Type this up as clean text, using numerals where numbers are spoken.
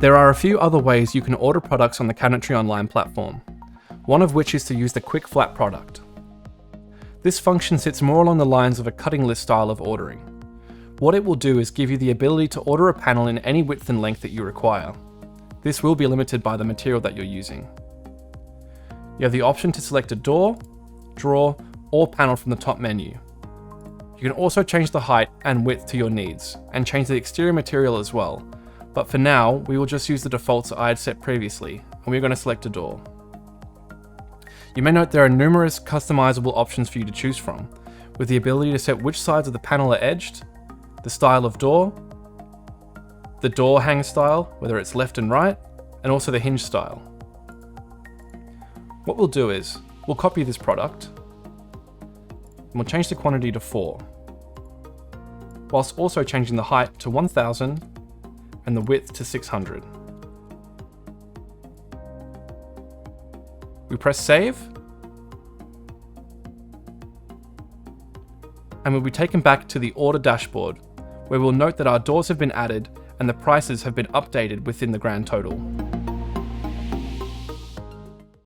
There are a few other ways you can order products on the Cabinetry Online platform, one of which is to use the Quick Flat product. This function sits more along the lines of a cutting list style of ordering. What it will do is give you the ability to order a panel in any width and length that you require. This will be limited by the material that you're using. You have the option to select a door, drawer, or panel from the top menu. You can also change the height and width to your needs, and change the exterior material as well, but for now, we will just use the defaults I had set previously, and we're going to select a door. You may note there are numerous customizable options for you to choose from, with the ability to set which sides of the panel are edged, the style of door, the door hang style, whether it's left and right, and also the hinge style. What we'll do is, we'll copy this product, and we'll change the quantity to 4, whilst also changing the height to 1000 and the width to 600. We press save, and we'll be taken back to the order dashboard, where we'll note that our doors have been added and the prices have been updated within the grand total.